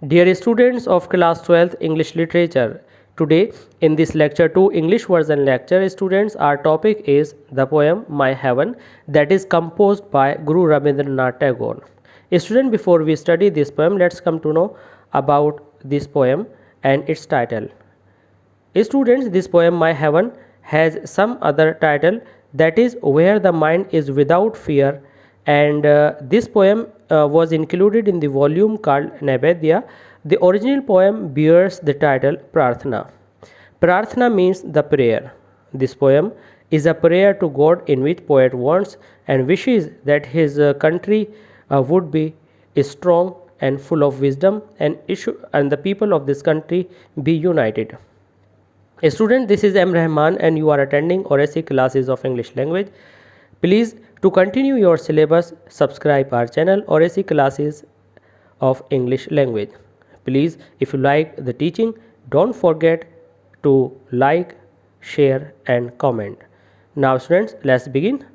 Dear students of class 12th English Literature, today in this lecture 2 English version lecture, students, our topic is the poem My Heaven, that is composed by Guru Rabindranath Tagore. Student, before we study this poem, let's come to know about this poem and its title. Students, this poem My Heaven has some other title, that is Where the Mind is Without Fear, and this poem was included in the volume called Naivedya. The original poem bears the title Prarthana. Prarthana means the prayer. This poem is a prayer to God in which poet wants and wishes that his country would be strong and full of wisdom, and the people of this country be united. Student, this is M. Rahman and you are attending ORAC classes of English language. Please, to continue your syllabus, subscribe our channel ORAC classes of English language. Please, if you like the teaching, don't forget to like, share and comment. Now students, let's begin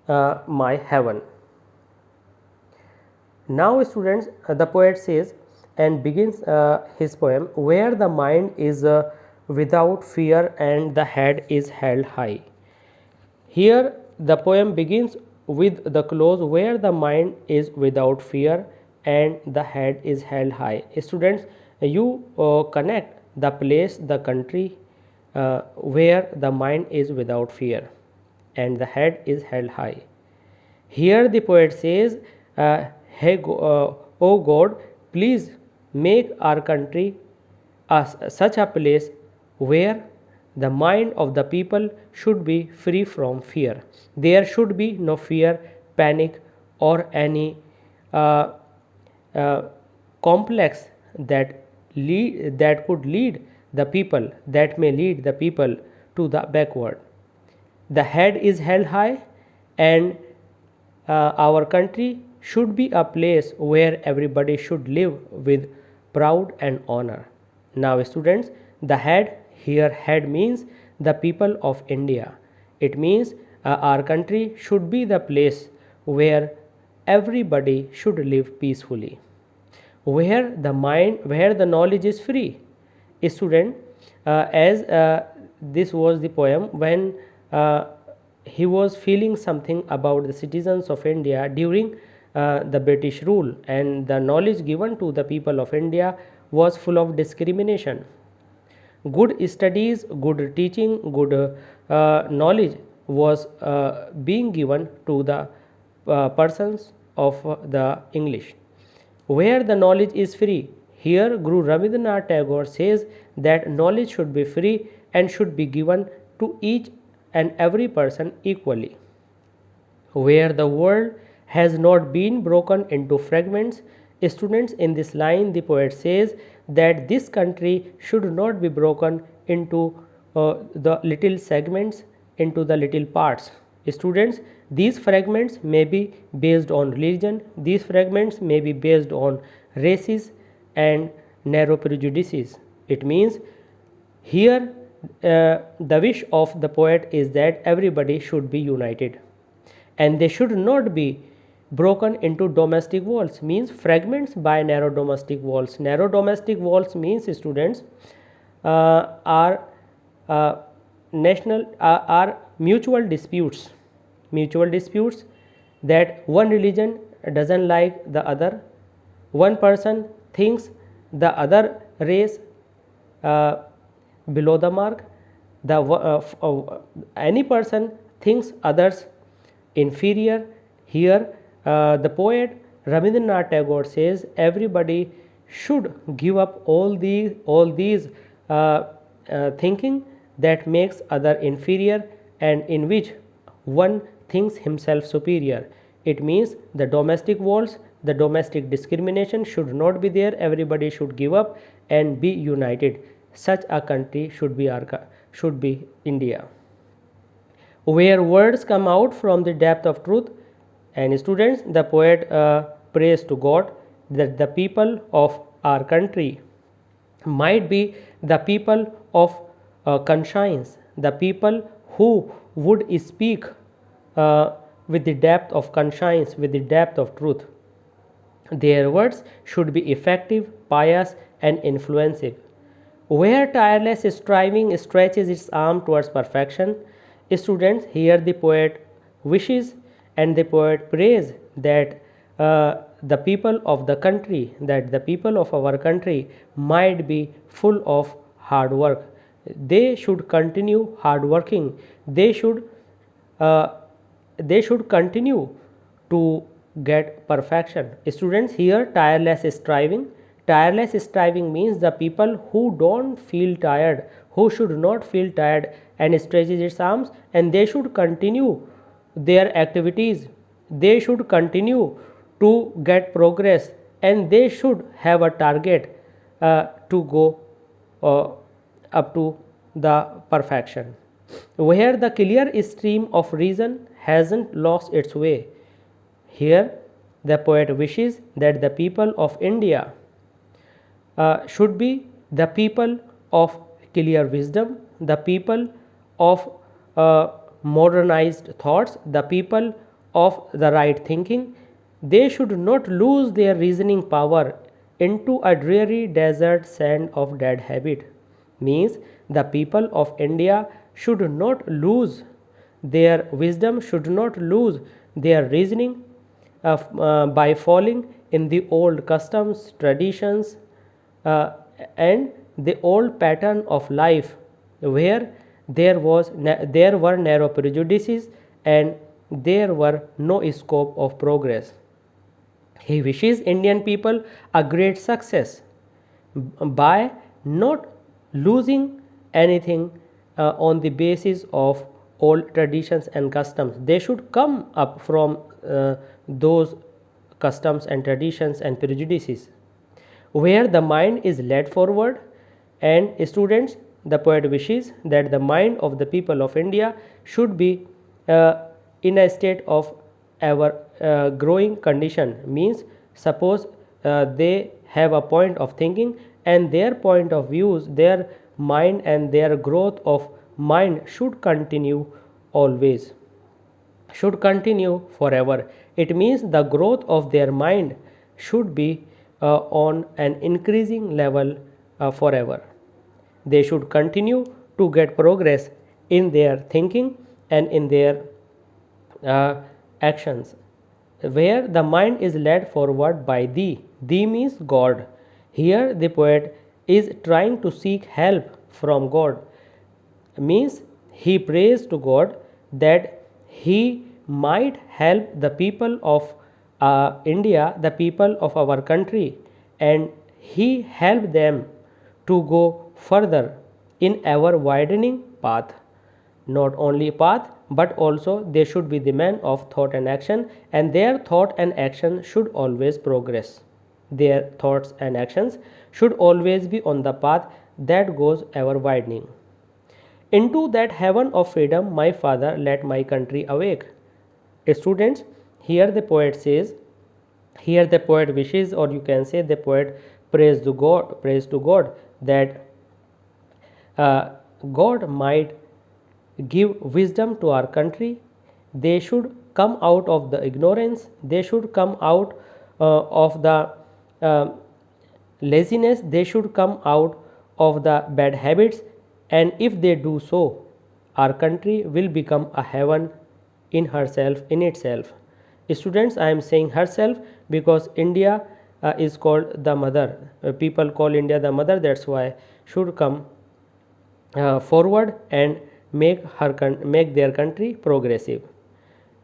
My Heaven. Now students, the poet says and begins his poem, where the mind is without fear and the head is held high. Here the poem begins with the clause where the mind is without fear and the head is held high. Students, you connect the place, the country where the mind is without fear and the head is held high. Here the poet says, O God, please make our country such a place where the mind of the people should be free from fear. There should be no fear, panic or any complex that could lead the people, that may lead the people to the backward. The head is held high and our country should be a place where everybody should live with proud and honor. Now students, the head, here head means the people of India. It means our country should be the place where everybody should live peacefully, where the mind, where the knowledge is free. Student, as this was the poem when he was feeling something about the citizens of India during the British rule, and the knowledge given to the people of India was full of discrimination. Good studies, good teaching, good knowledge was being given to the persons of the English. Where the knowledge is free, here Guru Rabindranath Tagore says that knowledge should be free and should be given to each and every person equally. Where the world has not been broken into fragments, students, in this line the poet says that this country should not be broken into the little segments, into the little parts. Students, these fragments may be based on religion, these fragments may be based on races and narrow prejudices. It means here the wish of the poet is that everybody should be united and they should not be broken into domestic walls, means fragments by narrow domestic walls. Narrow domestic walls means students are are mutual disputes that one religion doesn't like the other, one person thinks the other race below the mark, any person thinks others inferior. Here the poet Rabindranath Tagore says everybody should give up all these thinking that makes other inferior and in which one thinks himself superior. It means the domestic walls, the domestic discrimination should not be there. Everybody should give up and be united. Such a country should be India, where words come out from the depth of truth. And students, the poet prays to God that the people of our country might be the people of conscience, the people who would speak with the depth of conscience, with the depth of truth. Their words should be effective, pious, and influential. Where tireless striving stretches its arm towards perfection, students hear the poet wishes and the poet prays that the people of the country, that the people of our country might be full of hard work. They should continue hard working. Uh, they should continue to get perfection. Students here tireless striving. Tireless striving means the people who don't feel tired, who should not feel tired and stretches its arms, and they should continue their activities. They should continue to get progress, and they should have a target to go uh, up to the perfection. Where the clear stream of reason hasn't lost its way. Here, the poet wishes that the people of India should be the people of clear wisdom, the people of modernized thoughts, the people of the right thinking. They should not lose their reasoning power into a dreary desert sand of dead habit. Means the people of India should not lose their wisdom, should not lose their reasoning by falling in the old customs, traditions, uh, and the old pattern of life where there were narrow prejudices and there were no scope of progress. He wishes Indian people a great success by not losing anything on the basis of old traditions and customs. They should come up from those customs and traditions and prejudices where the mind is led forward. And students, the poet wishes that the mind of the people of India should be in a state of ever growing condition. Means suppose they have a point of thinking and their point of views, their mind and their growth of mind should continue always, should continue forever. It means the growth of their mind should be on an increasing level forever. They should continue to get progress in their thinking and in their actions. Where the mind is led forward by thee. Thee means God. Here the poet is trying to seek help from God. Means he prays to God that he might help the people of India, the people of our country, and he help them to go further in ever widening path. Not only path, but also they should be the men of thought and action, and their thought and action should always progress. Their thoughts and actions should always be on the path that goes ever widening. Into that heaven of freedom, my father, let my country awake. Students, here the poet says, here the poet wishes, or you can say the poet prays to God that uh, God might give wisdom to our country. They should come out of the ignorance, they should come out of the uh, laziness, they should come out of the bad habits, and if they do so, our country will become a heaven in herself, in itself. Students, I am saying herself because India is called the mother. People call India the mother, that's why should come forward and make their country progressive.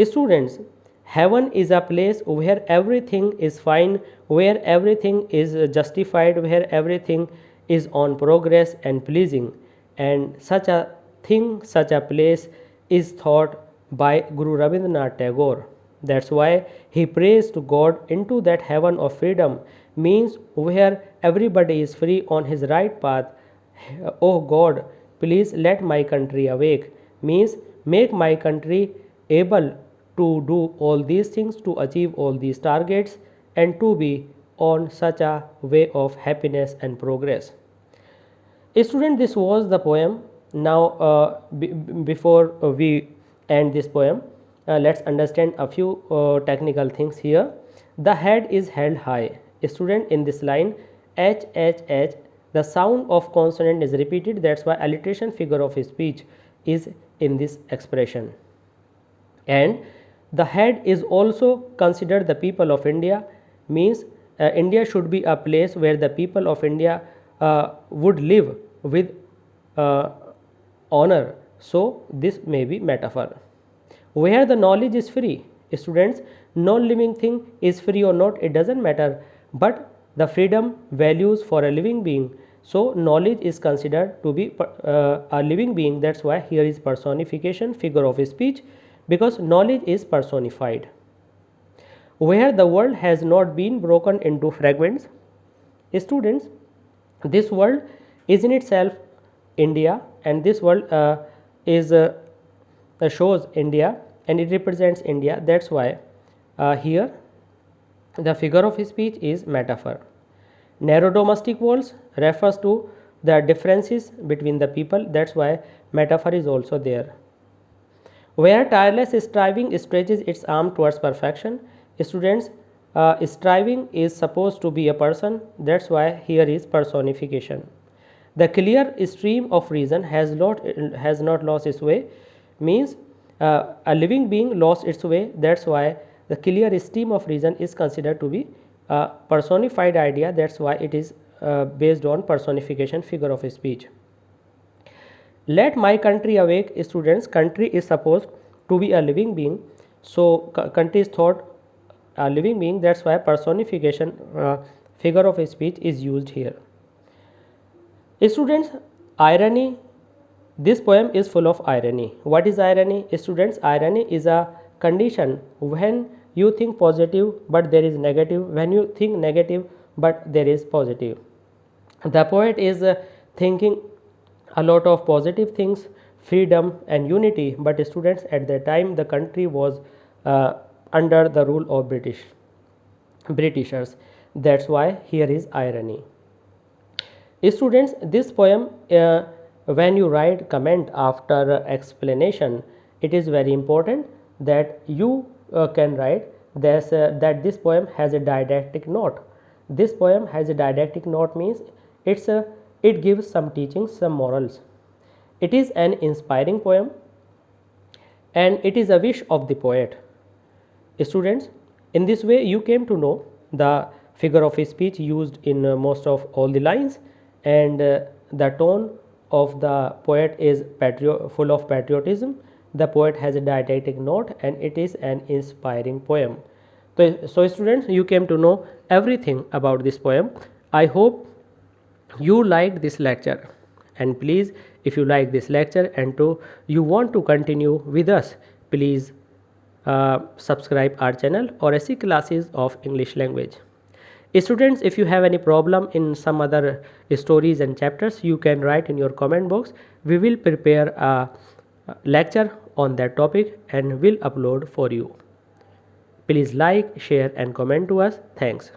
Students, heaven is a place where everything is fine, where everything is justified, where everything is on progress and pleasing, and such a thing, such a place is thought by Guru Rabindranath Tagore. That's why he prays to God into that heaven of freedom, means where everybody is free on his right path. Oh God, please let my country awake, means make my country able to do all these things, to achieve all these targets, and to be on such a way of happiness and progress. Student, this was the poem. Now before we end this poem, let's understand a few technical things here. The head is held high. Student, in this line, H, H, H, the sound of consonant is repeated. That's why alliteration figure of speech is in this expression. And the head is also considered the people of India, means India should be a place where the people of India would live with uh, honor. So this may be metaphor. Where the knowledge is free, students, no living thing is free or not, it doesn't matter, but the freedom values for a living being. So knowledge is considered to be a living being. That's why here is personification figure of speech, because knowledge is personified. Where the world has not been broken into fragments, students, this world is in itself India, and this world is shows India and it represents India. That's why here the figure of speech is metaphor. Narrow domestic walls refers to the differences between the people. That's why metaphor is also there. Where tireless striving stretches its arm towards perfection, students, striving is supposed to be a person. That's why here is personification. The clear stream of reason has not lost its way, means a living being lost its way. That's why the clear stream of reason is considered to be a personified idea. That's why it is based on personification figure of speech. Let my country awake, students. Country is supposed to be a living being, so country is thought a living being. That's why personification figure of speech is used here. Students, irony, this poem is full of irony. What is irony? Students, irony is a condition when you think positive but there is negative, when you think negative but there is positive. The poet is thinking a lot of positive things, freedom and unity, but students, at that time the country was under the rule of Britishers. That's why here is irony. Students, this poem, when you write comment after explanation, it is very important that you can write that this poem has a didactic note. This poem has a didactic note, means it gives some teachings, some morals. It is an inspiring poem and it is a wish of the poet. Students, in this way you came to know the figure of speech used in most of all the lines, and the tone of the poet is full of patriotism. The poet has a didactic note and it is an inspiring poem. So students, you came to know everything about this poem. I hope you liked this lecture, and please, if you like this lecture and you want to continue with us, please subscribe our channel or SC classes of English language. Students, if you have any problem in some other stories and chapters, you can write in your comment box. We will prepare a lecture on that topic and will upload for you. Please like, share and comment to us. Thanks.